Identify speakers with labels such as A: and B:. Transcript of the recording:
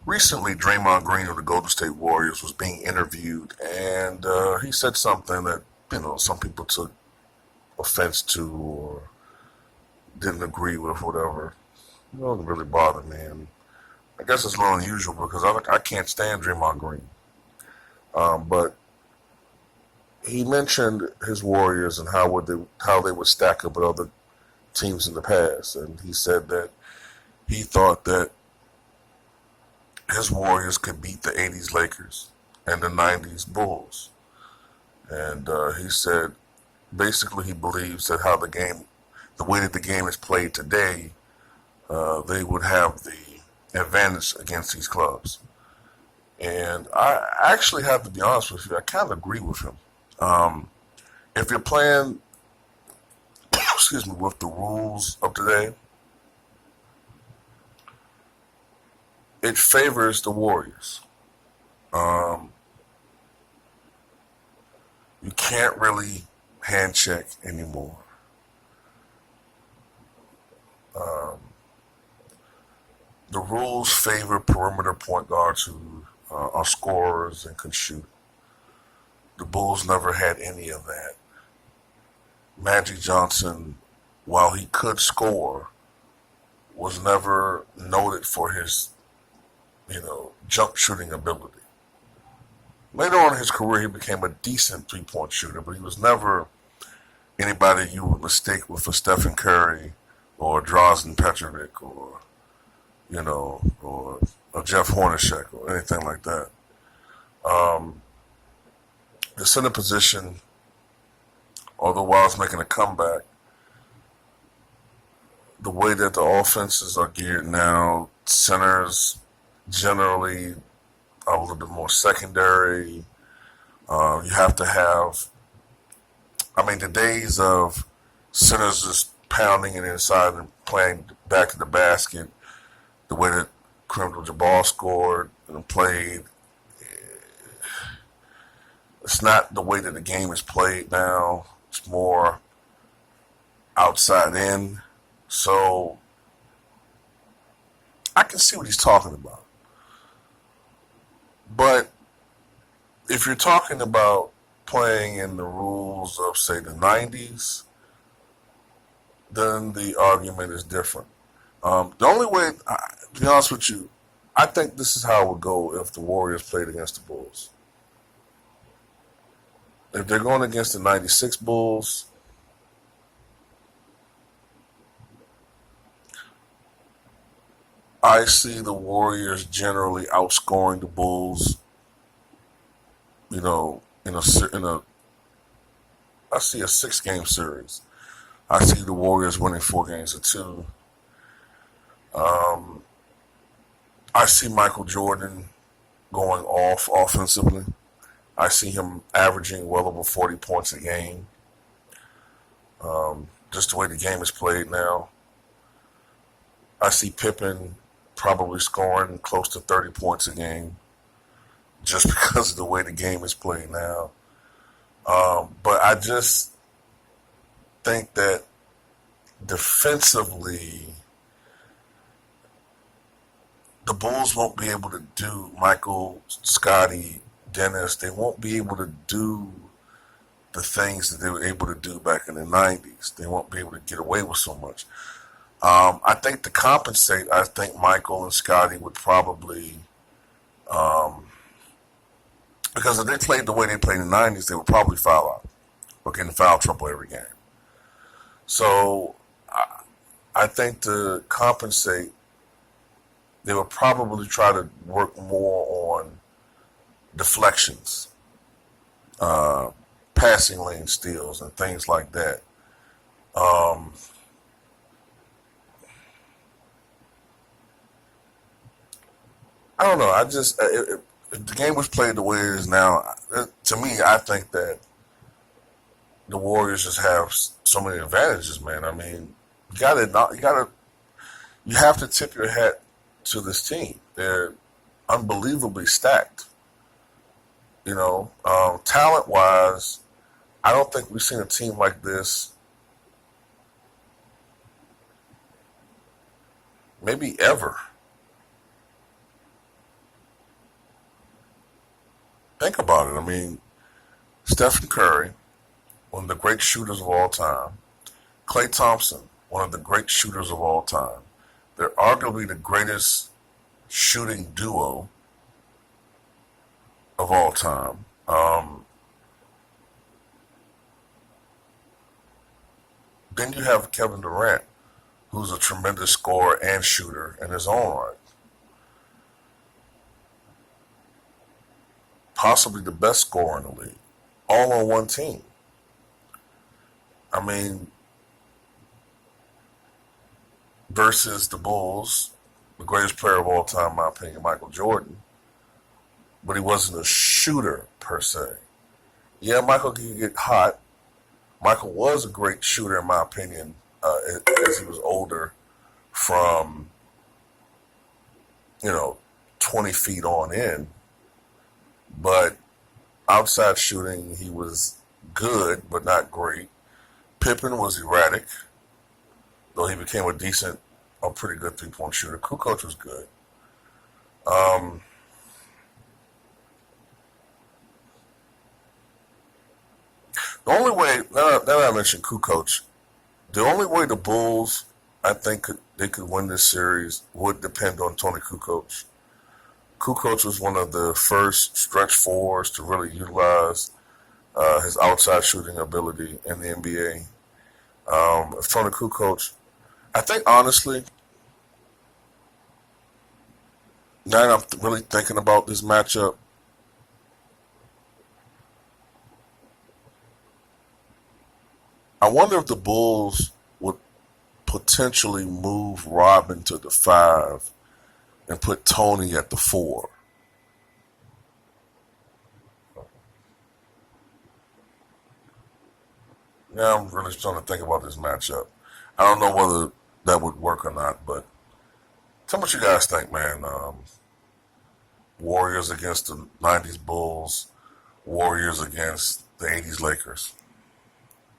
A: Recently, Draymond Green of the Golden State Warriors was being interviewed, and he said something that some people took offense to or didn't agree with, whatever. It doesn't really bother me, and I guess it's a little unusual because I can't stand Draymond Green. But he mentioned his Warriors and how they would stack up with other teams in the past, and he said that he thought that his Warriors could beat the '80s Lakers and the '90s Bulls, and he said basically he believes that the way that the game is played today, they would have the advantage against these clubs. And I actually have to be honest with you, I kind of agree with him. If you're playing, excuse me, with the rules of today, it favors the Warriors. Um, you can't really hand check anymore. Um, the rules favor perimeter point guards who are scorers and can shoot. The Bulls never had any of that. Magic Johnson, while he could score, was never noted for his, jump shooting ability. Later on in his career, he became a decent three-point shooter, but he was never anybody you would mistake with a Stephen Curry or Drazen Petrovic or a Jeff Hornacek or anything like that. Um, the center position, although Wild's making a comeback, the way that the offenses are geared now, centers generally are a little bit more secondary. You have to have, the days of centers just pounding it inside and playing back to the basket, the way that Kareem Abdul-Jabbar scored and played, it's not the way that the game is played now. It's more outside in. So I can see what he's talking about. But if you're talking about playing in the rules of, say, the '90s, then the argument is different. The only way, to be honest with you, I think this is how it would go if the Warriors played against the Bulls. If they're going against the '96 Bulls, I see the Warriors generally outscoring the Bulls. You know, I see a 6-game series. I see the Warriors winning 4 games to 2. Um, I see Michael Jordan going off offensively. I see him averaging well over 40 points a game. Just the way the game is played now. I see Pippen probably scoring close to 30 points a game just because of the way the game is played now. But I just think that defensively, the Bulls won't be able to do Michael, Scotty, Dennis. They won't be able to do the things that they were able to do back in the '90s. They won't be able to get away with so much. I think to compensate, I think Michael and Scotty would probably, um, because if they played the way they played in the '90s, they would probably foul out or get in foul trouble every game. So I think to compensate, they would probably try to work more on deflections, uh, passing lane steals, and things like that. Um, I don't know. I just if the game was played the way it is now, to me, I think that the Warriors just have so many advantages, man. You have to tip your hat to this team. They're unbelievably stacked. Talent wise, I don't think we've seen a team like this maybe ever. Think about it. I mean, Stephen Curry, one of the great shooters of all time. Klay Thompson, one of the great shooters of all time. They're arguably the greatest shooting duo of all time. Then you have Kevin Durant, who's a tremendous scorer and shooter in his own right. Possibly the best scorer in the league, all on one team. I mean, versus the Bulls, the greatest player of all time, in my opinion, Michael Jordan, but he wasn't a shooter per se. Yeah, Michael could get hot. Michael was a great shooter, in my opinion, as he was older, from, you know, 20 feet on in. But outside shooting, he was good, but not great. Pippen was erratic, though he became a pretty good three-point shooter. Kukoc was good. Um, the only way, now that I mentioned Kukoc, the only way the Bulls, I think, they could win this series would depend on Tony Kukoc. Kukoc was one of the first stretch fours to really utilize his outside shooting ability in the NBA. If Tony Kukoc, I think honestly, now that I'm really thinking about this matchup, I wonder if the Bulls would potentially move Robin to the five and put Tony at the four. Yeah, I'm really starting to think about this matchup. I don't know whether that would work or not, but tell me what you guys think, man. Warriors against the 90s Bulls, Warriors against the 80s Lakers.